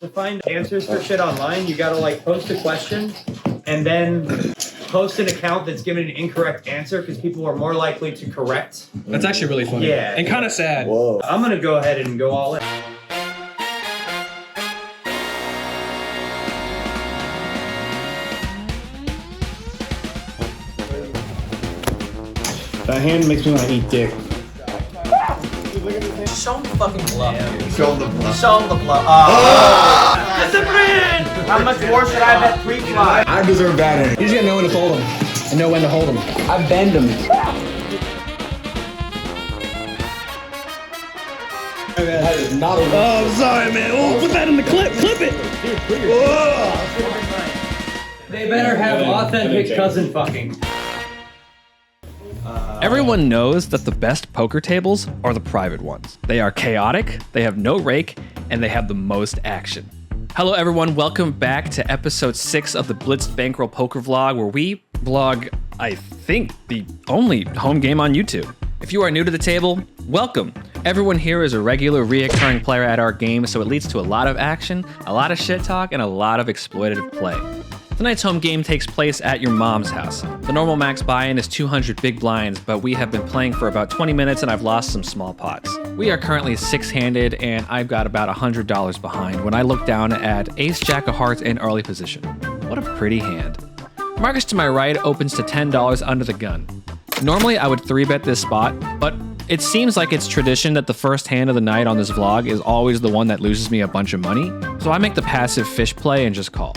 To find answers for shit online, you gotta like post a question and then post an account that's given an incorrect answer because people are more likely to correct. That's actually really funny. Yeah. And kind of sad. Whoa. I'm gonna go ahead and go all in. That hand makes me want to eat dick. Show him the fucking bluff. Yeah. Show him the bluff. Show him the bluff. Discipline! How much more should I bet pre-fly? I deserve that end. You just gotta know when to fold him and know when to hold him. I bend him. That is not a Oh, I'm sorry, man. Oh, put that in the clip. Clip it. They better have authentic cousin fucking. Everyone knows that the best poker tables are the private ones. They are chaotic, they have no rake, and they have the most action. Hello everyone, welcome back to episode 6 of the Blitzed Bankroll Poker Vlog, where we vlog, I think, the only home game on YouTube. If you are new to the table, welcome. Everyone here is a regular, reoccurring player at our game, so it leads to a lot of action, a lot of shit talk, and a lot of exploitative play. Tonight's home game takes place at your mom's house. The normal max buy-in is 200 big blinds, but we have been playing for about 20 minutes and I've lost some small pots. We are currently 6-handed and I've got about $100 behind when I look down at Ace Jack of Hearts in early position. What a pretty hand. Marcus to my right opens to $10 under the gun. Normally I would 3-bet this spot, but it seems like it's tradition that the first hand of the night on this vlog is always the one that loses me a bunch of money, so I make the passive fish play and just call.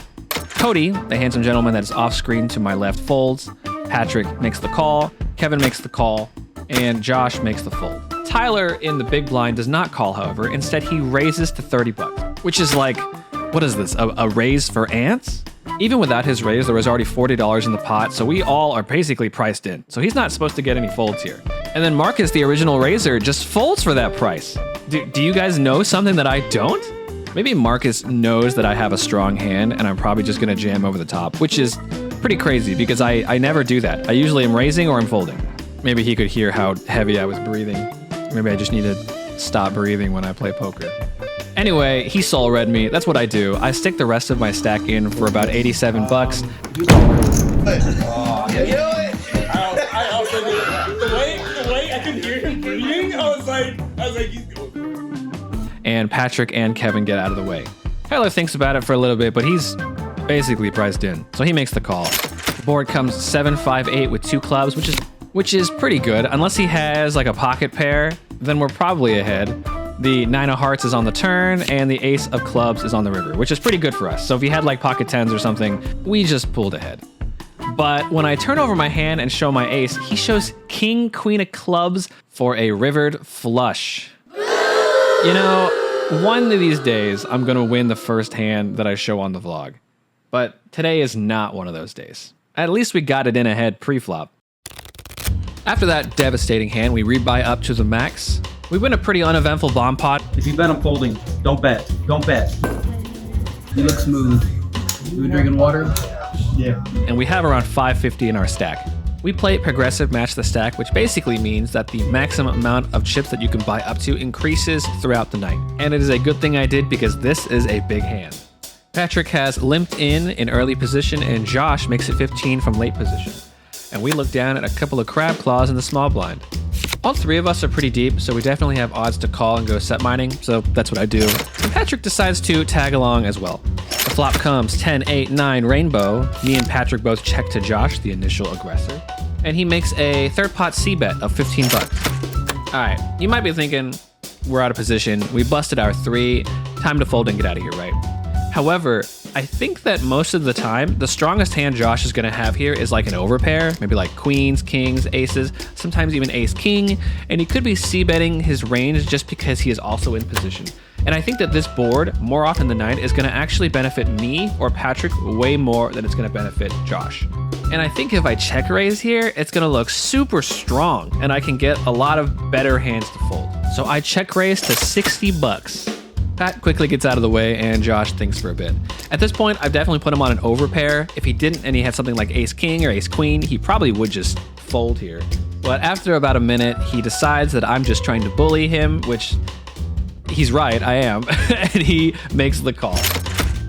Cody, the handsome gentleman that is off screen to my left, folds. Patrick makes the call, Kevin makes the call, and Josh makes the fold. Tyler in the big blind does not call, however. Instead, he raises to 30 bucks, which is like, what is this, a raise for ants? Even without his raise, there was already $40 in the pot, so we all are basically priced in. So he's not supposed to get any folds here. And then Marcus, the original raiser, just folds for that price. Do you guys know something that I don't? Maybe Marcus knows that I have a strong hand and I'm probably just gonna jam over the top, which is pretty crazy because I never do that. I usually am raising or I'm folding. Maybe he could hear how heavy I was breathing. Maybe I just need to stop breathing when I play poker. Anyway, he soul read me. That's what I do. I stick the rest of my stack in for about 87 bucks. You know what? I was like, the way I could hear him breathing, I was like, he's going. And Patrick and Kevin get out of the way. Tyler thinks about it for a little bit, but he's basically priced in, so he makes the call. The board comes 7-5-8 with 2 clubs, which is pretty good. Unless he has like a pocket pair, then we're probably ahead. The 9 of hearts is on the turn, and the ace of clubs is on the river, which is pretty good for us. So if he had like pocket 10s or something, we just pulled ahead. But when I turn over my hand and show my ace, he shows king, queen of clubs for a rivered flush. You know, one of these days, I'm gonna win the first hand that I show on the vlog. But today is not one of those days. At least we got it in ahead pre-flop. After that devastating hand, we rebuy up to the max. We win a pretty uneventful bomb pot. If you bet I'm folding, don't bet. Don't bet. You look smooth. You drinking water? Yeah. And we have around 550 in our stack. We play progressive match the stack, which basically means that the maximum amount of chips that you can buy up to increases throughout the night. And it is a good thing I did because this is a big hand. Patrick has limped in early position and Josh makes it 15 from late position. And we look down at a couple of crab claws in the small blind. All 3 of us are pretty deep, so we definitely have odds to call and go set mining, so that's what I do. And Patrick decides to tag along as well. The flop comes 10, 8, 9, rainbow. Me and Patrick both check to Josh, the initial aggressor. And he makes a third pot C-bet of 15 bucks. All right, you might be thinking, we're out of position. We busted our 3. Time to fold and get out of here, right? However, I think that most of the time, the strongest hand Josh is gonna have here is like an overpair, maybe like queens, kings, aces, sometimes even ace-king, and he could be c-betting his range just because he is also in position. And I think that this board, more often than not, is gonna actually benefit me or Patrick way more than it's gonna benefit Josh. And I think if I check raise here, it's gonna look super strong and I can get a lot of better hands to fold. So I check raise to 60 bucks. Pat quickly gets out of the way and Josh thinks for a bit. At this point, I've definitely put him on an overpair. If he didn't and he had something like ace king or ace queen, he probably would just fold here. But after about a minute, he decides that I'm just trying to bully him, which he's right, I am. And he makes the call.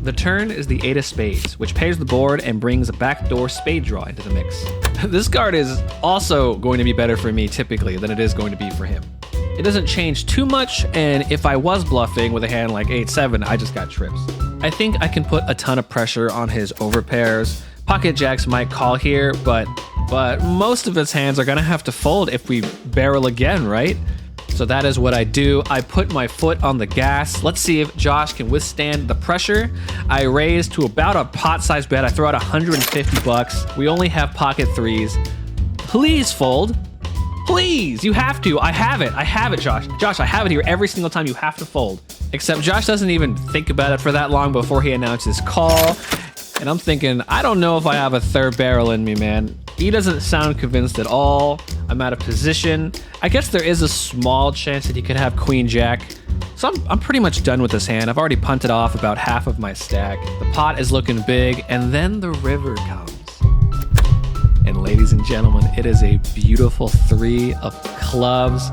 The turn is the 8 of spades, which pairs the board and brings a backdoor spade draw into the mix. This card is also going to be better for me typically than it is going to be for him. It doesn't change too much, and if I was bluffing with a hand like 8-7, I just got trips. I think I can put a ton of pressure on his overpairs. Pocket jacks might call here, but most of his hands are gonna have to fold if we barrel again, right? So that is what I do. I put my foot on the gas. Let's see if Josh can withstand the pressure. I raise to about a pot-sized bet. I throw out 150 bucks. We only have pocket threes. Please fold. Please, you have to. I have it, Josh. Josh, I have it here every single time. You have to fold. Except Josh doesn't even think about it for that long before he announces call. And I'm thinking, I don't know if I have a third barrel in me, man. He doesn't sound convinced at all. I'm out of position. I guess there is a small chance that he could have queen jack. So I'm pretty much done with this hand. I've already punted off about half of my stack. The pot is looking big, and then the river comes. And ladies and gentlemen, it is a beautiful 3 of clubs.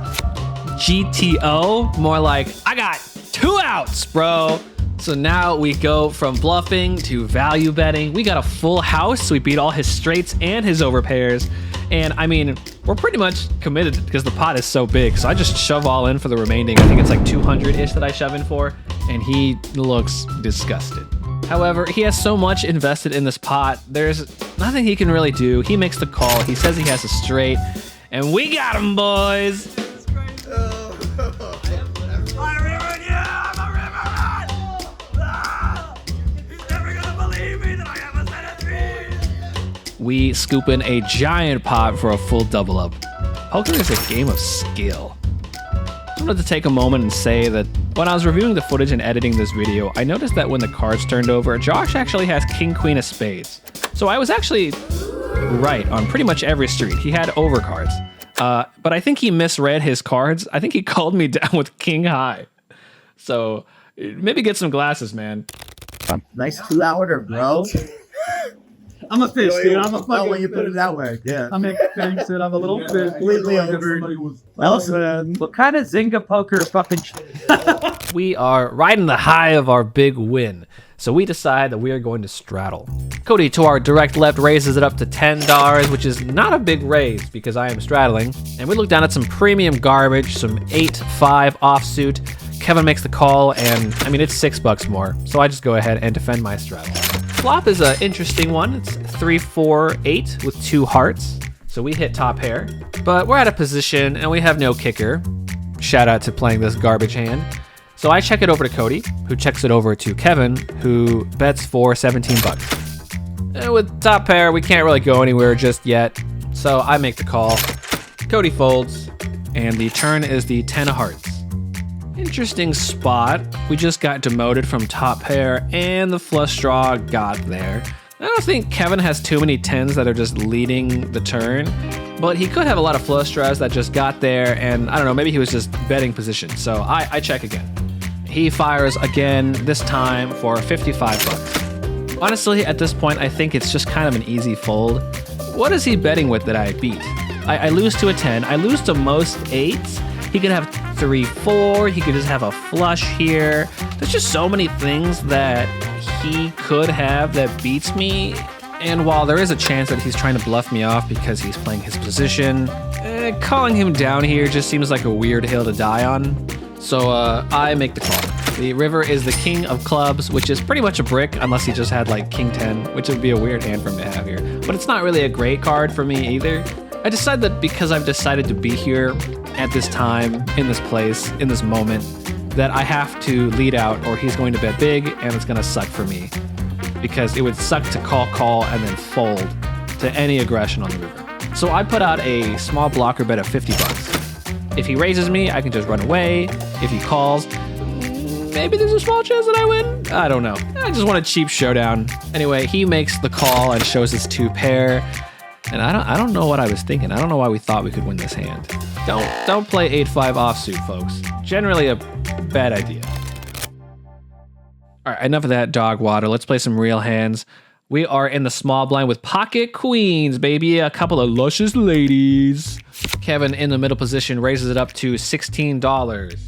GTO, more like, I got 2 outs, bro. So now we go from bluffing to value betting. We got a full house, so we beat all his straights and his overpairs. And I mean, we're pretty much committed because the pot is so big. So I just shove all in for the remaining. I think it's like 200-ish that I shove in for. And he looks disgusted. However, he has so much invested in this pot. There's nothing he can really do. He makes the call. He says he has a straight. And we got him, boys. We scoop in a giant pot for a full double up. Poker is a game of skill. I wanted to take a moment and say that when I was reviewing the footage and editing this video, I noticed that when the cards turned over, Josh actually has king, queen of spades. So I was actually right on pretty much every street. He had overcards. But I think he misread his cards. I think he called me down with king high. So maybe get some glasses, man. Nice 2-outer, bro. I'm a fish, dude. I'm a fucking when you put it that way. Yeah. I'm a fish, dude. I'm a little fish. Completely over. What kind of Zynga poker fucking shit? We are riding the high of our big win. So we decide that we are going to straddle. Cody, to our direct left, raises it up to $10, which is not a big raise because I am straddling. And we look down at some premium garbage, some 8-5 offsuit. Kevin makes the call, and I mean, it's $6 more. So I just go ahead and defend my straddle. Flop is an interesting one. It's 3-4-8 with 2 hearts. So we hit top pair, but we're out of position and we have no kicker. Shout out to playing this garbage hand. So I check it over to Cody, who checks it over to Kevin, who bets for $17. And with top pair, we can't really go anywhere just yet. So I make the call. Cody folds, and the turn is the 10 of hearts. Interesting spot. We just got demoted from top pair and the flush draw got there. I don't think Kevin has too many 10s that are just leading the turn, but he could have a lot of flush draws that just got there, and I don't know, maybe he was just betting position. So I check again. He fires again, this time for $55. Honestly, at this point, I think it's just kind of an easy fold. What is he betting with that I beat? I lose to a 10. I lose to most 8s. He could have 3-4. He could just have a flush here. There's just so many things that he could have that beats me. And while there is a chance that he's trying to bluff me off because he's playing his position, calling him down here just seems like a weird hill to die on. So I make the call. The river is the king of clubs, which is pretty much a brick unless he just had like king 10, which would be a weird hand for him to have here. But it's not really a great card for me either. I decide that because I've decided to be here at this time, in this place, in this moment, that I have to lead out or he's going to bet big and it's going to suck for me. Because it would suck to call, and then fold to any aggression on the river. So I put out a small blocker bet of $50. If he raises me, I can just run away. If he calls, maybe there's a small chance that I win. I don't know. I just want a cheap showdown. Anyway, he makes the call and shows his 2 pair. And I don't know what I was thinking. I don't know why we thought we could win this hand. Don't play 8-5 offsuit, folks. Generally a bad idea. All right, enough of that dog water. Let's play some real hands. We are in the small blind with pocket queens, baby. A couple of luscious ladies. Kevin in the middle position raises it up to $16.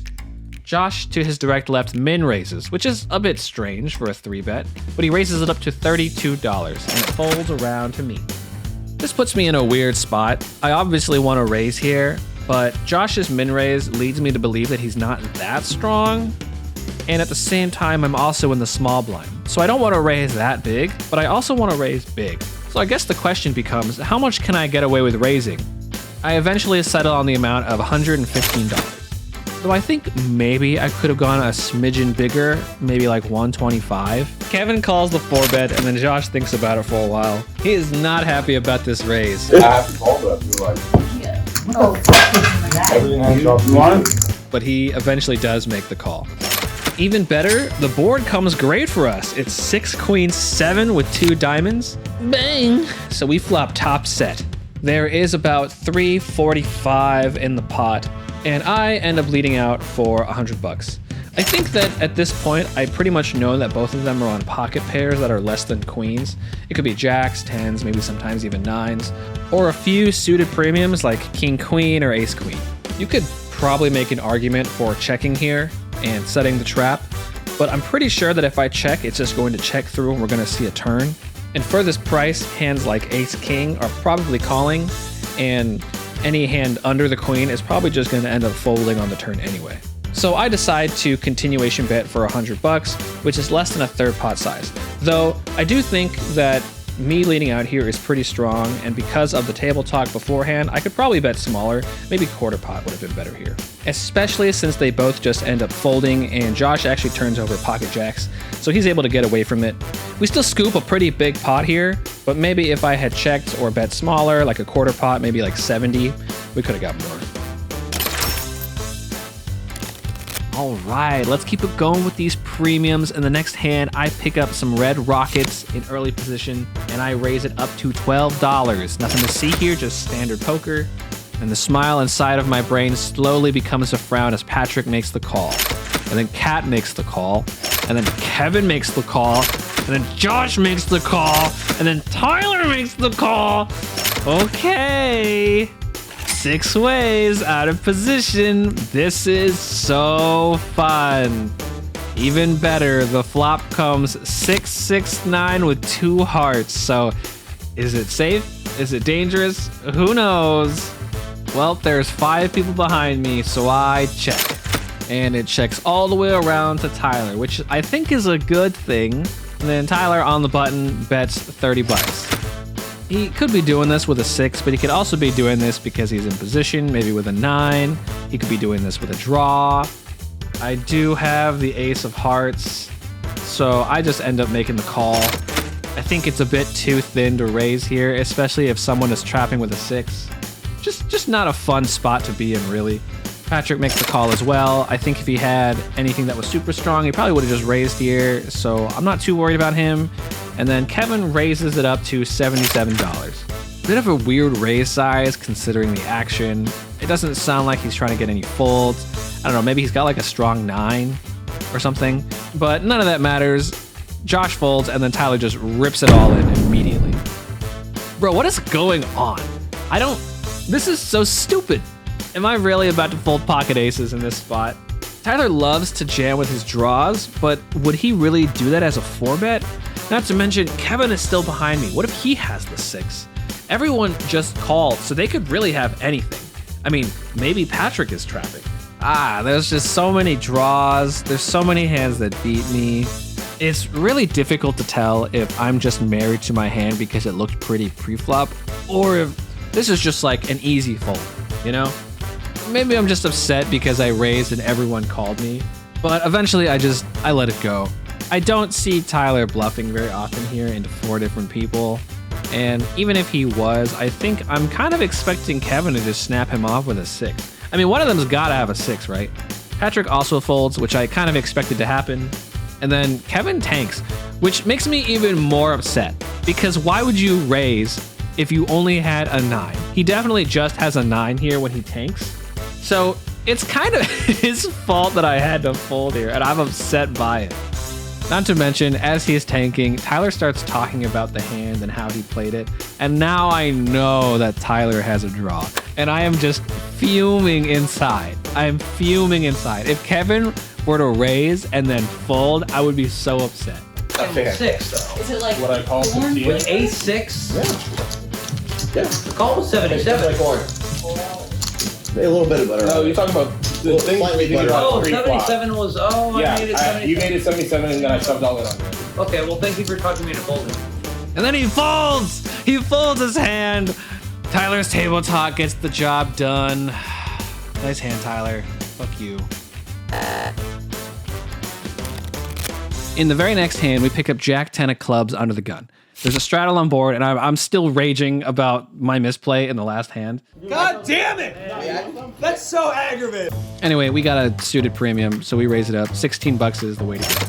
Josh, to his direct left, min raises, which is a bit strange for a 3-bet, but he raises it up to $32, and it folds around to me. This puts me in a weird spot. I obviously want to raise here, but Josh's min raise leads me to believe that he's not that strong, and at the same time, I'm also in the small blind. So I don't want to raise that big, but I also want to raise big. So I guess the question becomes, how much can I get away with raising? I eventually settle on the amount of $115. Though I think maybe I could have gone a smidgen bigger, maybe like 125. Kevin calls the 4-bet, and then Josh thinks about it for a while. He is not happy about this raise. I have to call that. You're like, everything hangs off. You want it? But he eventually does make the call. Even better, the board comes great for us. It's 6 queens 7 with 2 diamonds. Bang! So we flop top set. There is about 345 in the pot, and I end up leading out for $100. I think that at this point, I pretty much know that both of them are on pocket pairs that are less than queens. It could be jacks, 10s, maybe sometimes even 9s, or a few suited premiums like king queen or ace queen. You could probably make an argument for checking here and setting the trap, but I'm pretty sure that if I check, it's just going to check through and we're going to see a turn. And for this price, hands like ace king are probably calling, and any hand under the queen is probably just going to end up folding on the turn anyway. So I decide to continuation bet for $100, which is less than a third pot size. Though I do think that me leading out here is pretty strong, and because of the table talk beforehand, I could probably bet smaller. Maybe quarter pot would have been better here. Especially since they both just end up folding, and Josh actually turns over pocket jacks, so he's able to get away from it. We still scoop a pretty big pot here, but maybe if I had checked or bet smaller, like a quarter pot, maybe like 70, we could have got more. All right, let's keep it going with these premiums. In the next hand, I pick up some red rockets in early position, and I raise it up to $12. Nothing to see here, just standard poker. And the smile inside of my brain slowly becomes a frown as Patrick makes the call. And then Kat makes the call. And then Kevin makes the call. And then Josh makes the call. And then Tyler makes the call. Okay. 6 ways out of position. This is so fun. Even better, the flop comes 6-6-9 with 2 hearts. So is it safe? Is it dangerous? Who knows? Well, there's 5 people behind me, so I check. And it checks all the way around to Tyler, which I think is a good thing. And then Tyler on the button bets $30. He could be doing this with a 6, but he could also be doing this because he's in position, maybe with a 9. He could be doing this with a draw. I do have the ace of hearts, so I just end up making the call. I think it's a bit too thin to raise here, especially if someone is trapping with a 6. Just not a fun spot to be in, really. Patrick makes the call as well. I think if he had anything that was super strong, he probably would have just raised here, so I'm not too worried about him. And then Kevin raises it up to $77. Bit of a weird raise size considering the action. It doesn't sound like he's trying to get any folds. I don't know, maybe he's got like a strong 9 or something, but none of that matters. Josh folds, and then Tyler just rips it all in immediately. Bro, what is going on? This is so stupid. Am I really about to fold pocket aces in this spot? Tyler loves to jam with his draws, but would he really do that as a 4-bet? Not to mention, Kevin is still behind me. What if he has the 6? Everyone just called, so they could really have anything. I mean, maybe Patrick is trapping. There's just so many draws. There's so many hands that beat me. It's really difficult to tell if I'm just married to my hand because it looked pretty pre-flop, or if this is just like an easy fold, you know? Maybe I'm just upset because I raised and everyone called me, but eventually I let it go. I don't see Tyler bluffing very often here into 4 different people, and even if he was, I think I'm kind of expecting Kevin to just snap him off with a 6. I mean, one of them's gotta have a 6, right? Patrick also folds, which I kind of expected to happen, and then Kevin tanks, which makes me even more upset, because why would you raise if you only had a 9? He definitely just has a 9 here when he tanks. So it's kind of his fault that I had to fold here, and I'm upset by it. Not to mention, as he's tanking, Tyler starts talking about the hand and how he played it, and now I know that Tyler has a draw. and I am just fuming inside. I am fuming inside. If Kevin were to raise and then fold, I would be so upset. Okay. 6 though. Is it like What I call corn? 15. With ace 6, Yeah. the call was 77. A little bit better. No, you're talking about the thing. Slightly you think better. about Oh, pre-flop. 77 was, oh, I made it Yeah, 77. you made it 77 and then I shoved all in on it. Okay, well, thank you for talking me into folding. And then he folds! He folds his hand. Tyler's table talk gets the job done. Nice hand, Tyler. Fuck you. In the very next hand, we pick up Jack 10 of clubs under the gun. There's a straddle on board, and I'm still raging about my misplay in the last hand. God damn it! That's so aggravating. Anyway, we got a suited premium, so we raise it up. 16 bucks is the way to go.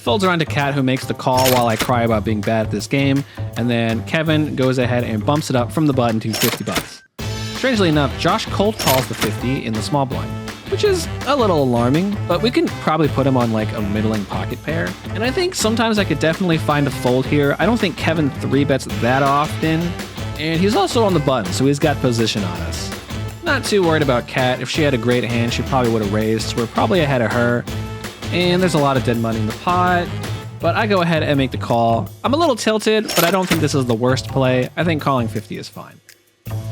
Folds around to Kat, who makes the call while I cry about being bad at this game, and then Kevin goes ahead and bumps it up from the button to 50 bucks. Strangely enough, Josh cold calls the 50 in the small blind, which is a little alarming, but we can probably put him on like a middling pocket pair. And I think sometimes I could definitely find a fold here. I don't think Kevin 3-bets that often, and he's also on the button, so he's got position on us. Not too worried about Kat. If she had a great hand, she probably would have raised, so we're probably ahead of her. And there's a lot of dead money in the pot, but I go ahead and make the call. I'm a little tilted, but I don't think this is the worst play. I think calling 50 is fine.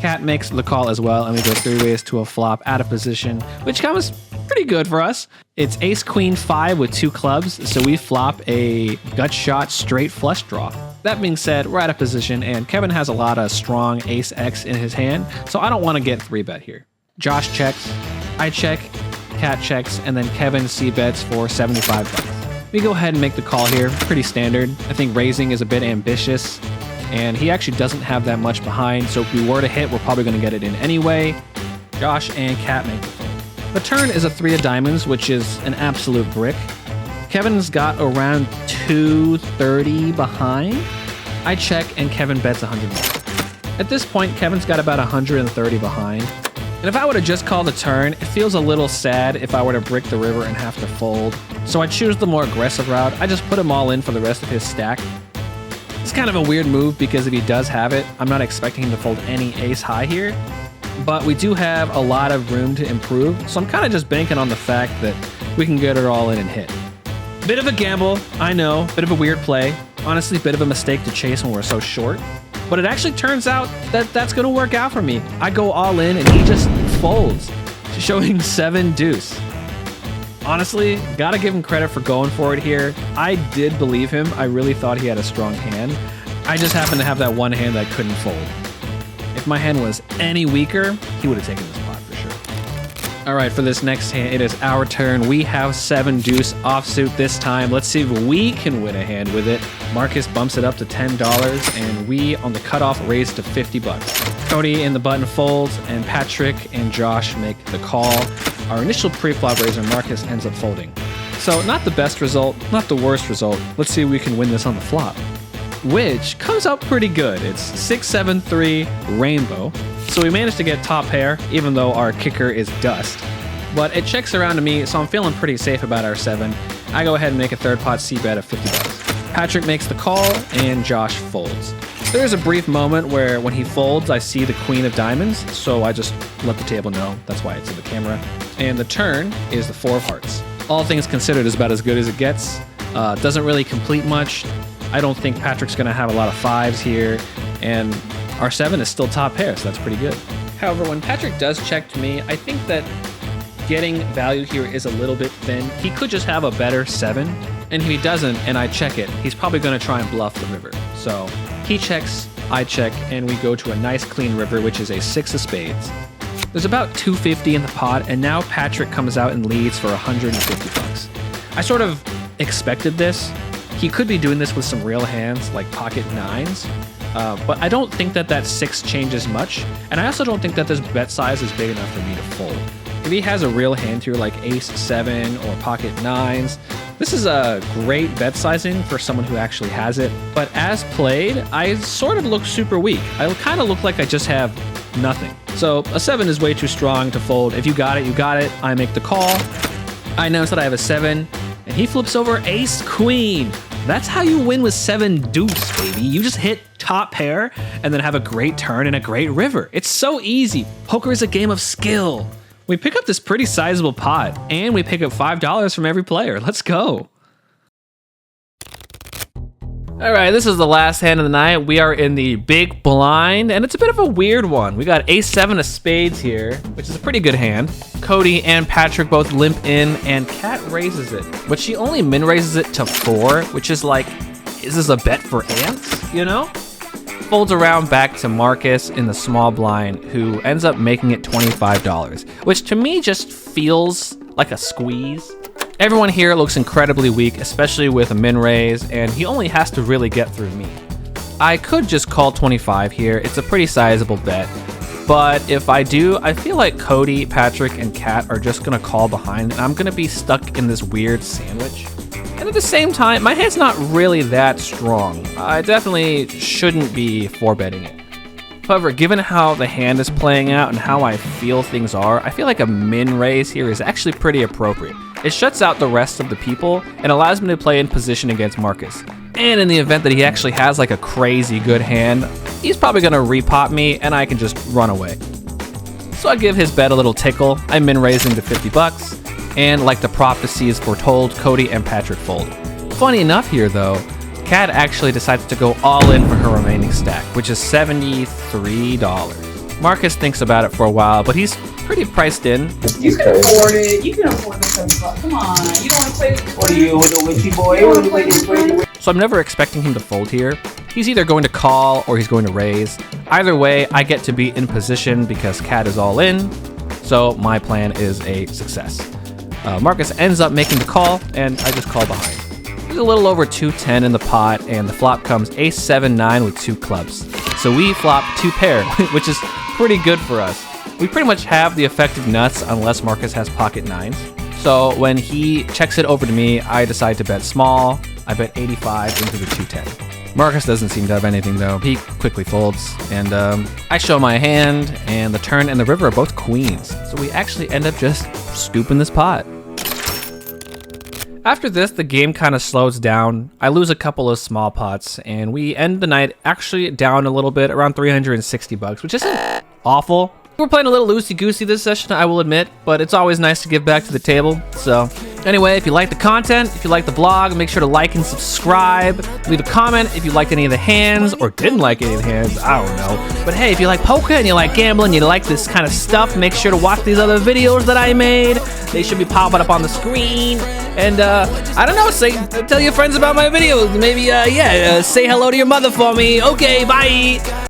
Kat makes the call as well, and we go 3 ways to a flop out of position, which comes pretty good for us. It's ace queen 5 with 2 clubs, so we flop a gut shot straight flush draw. That being said, we're out of position, and Kevin has a lot of strong ace X in his hand, so I don't want to get 3-bet here. Josh checks, I check, Kat checks, and then Kevin c-bets for 75 bucks. We go ahead and make the call here, pretty standard. I think raising is a bit ambitious, and he actually doesn't have that much behind, so if we were to hit, we're probably going to get it in anyway. Josh and Kat make the fold. The turn is a 3 of diamonds, which is an absolute brick. Kevin's got around 230 behind. I check, and Kevin bets 100 more. At this point, Kevin's got about 130 behind. And if I were to just call the turn, it feels a little sad if I were to brick the river and have to fold. So I choose the more aggressive route. I just put him all in for the rest of his stack. It's kind of a weird move because if he does have it, I'm not expecting him to fold any ace high here. But we do have a lot of room to improve, so I'm kind of just banking on the fact that we can get it all in and hit. Bit of a gamble, I know, bit of a weird play. Honestly, bit of a mistake to chase when we're so short. But it actually turns out that that's going to work out for me. I go all in and he just folds, showing 7-deuce. Honestly, gotta give him credit for going for it here. I did believe him. I really thought he had a strong hand. I just happened to have that one hand that I couldn't fold. If my hand was any weaker, he would have taken this pot for sure. All right, for this next hand, it is our turn. We have 7-deuce offsuit this time. Let's see if we can win a hand with it. Marcus bumps it up to $10, and we, on the cutoff, raise to 50 bucks. Cody in the button folds, and Patrick and Josh make the call. Our initial pre-flop raiser, Marcus, ends up folding. So not the best result, not the worst result. Let's see if we can win this on the flop, which comes out pretty good. It's 6-7-3 rainbow. So we managed to get top pair, even though our kicker is dust. But it checks around to me, so I'm feeling pretty safe about our 7. I go ahead and make a third pot c-bet of 50 bucks. Patrick makes the call, and Josh folds. There's a brief moment where when he folds, I see the queen of diamonds, so I just let the table know. That's why it's in the camera. And the turn is the 4 of hearts. All things considered is about as good as it gets. Doesn't really complete much. I don't think Patrick's going to have a lot of 5s here, and our 7 is still top pair, so that's pretty good. However, when Patrick does check to me, I think that getting value here is a little bit thin. He could just have a better 7, and if he doesn't, and I check it, he's probably going to try and bluff the river. So he checks, I check, and we go to a nice clean river, which is a 6 of spades. There's about 250 in the pot, and now Patrick comes out and leads for 150 bucks. I sort of expected this. He could be doing this with some real hands like pocket 9s, but I don't think that 6 changes much, and I also don't think that this bet size is big enough for me to fold. If he has a real hand here like ace 7 or pocket 9s, this is a great bet sizing for someone who actually has it, but as played, I sort of look super weak. I kind of look like I just have nothing. So a 7 is way too strong to fold. If you got it, you got it. I make the call. I announce that I have a 7, and he flips over ace queen. That's how you win with 7-deuce, baby. You just hit top pair and then have a great turn and a great river. It's so easy. Poker is a game of skill. We pick up this pretty sizable pot, and we pick up $5 from every player. Let's go. All right, this is the last hand of the night. We are in the big blind, and it's a bit of a weird one. We got ace-7 of spades here, which is a pretty good hand. Cody and Patrick both limp in, and Kat raises it. But she only min raises it to 4, which is like, is this a bet for ants, you know? Folds around back to Marcus in the small blind, who ends up making it $25, which to me just feels like a squeeze. Everyone here looks incredibly weak, especially with a min raise, and he only has to really get through me. I could just call 25 here. It's a pretty sizable bet, but if I do, I feel like Cody, Patrick, and Kat are just gonna call behind, and I'm gonna be stuck in this weird sandwich. And at the same time, my hand's not really that strong. I definitely shouldn't be 4-betting it. However, given how the hand is playing out and how I feel things are, I feel like a min raise here is actually pretty appropriate. It shuts out the rest of the people and allows me to play in position against Marcus. And in the event that he actually has like a crazy good hand, he's probably gonna repop me and I can just run away. So I give his bet a little tickle. I min raise him to $50, and like the prophecies foretold, Cody and Patrick fold. Funny enough here though, Kat actually decides to go all in for her remaining stack, which is $73. Marcus thinks about it for a while, but he's pretty priced in. You can afford it. You can afford the $7. Come on. You don't want to play with What are you, with a witchy boy? You don't want to play with So I'm never expecting him to fold here. He's either going to call or he's going to raise. Either way, I get to be in position because Kat is all in. So my plan is a success. Marcus ends up making the call, and I just call behind. There's a little over 210 in the pot, and the flop comes ace-7-9 with 2 clubs. So we flop 2 pair, which is pretty good for us. We pretty much have the effective nuts unless Marcus has pocket 9s. So when he checks it over to me, I decide to bet small. I bet 85 into the 210. Marcus doesn't seem to have anything though. He quickly folds, and I show my hand, and the turn and the river are both queens. So we actually end up just scooping this pot. After this, the game kind of slows down. I lose a couple of small pots, and we end the night actually down a little bit, around $360, which isn't awful. We're playing a little loosey-goosey this session, I will admit, but it's always nice to give back to the table. So anyway, if you like the content, if you like the vlog, make sure to like and subscribe. Leave a comment if you liked any of the hands or didn't like any of the hands, I don't know. But hey, if you like poker and you like gambling, you like this kind of stuff, make sure to watch these other videos that I made. They should be popping up on the screen. And I don't know, tell your friends about my videos. Maybe, say hello to your mother for me. Okay, bye.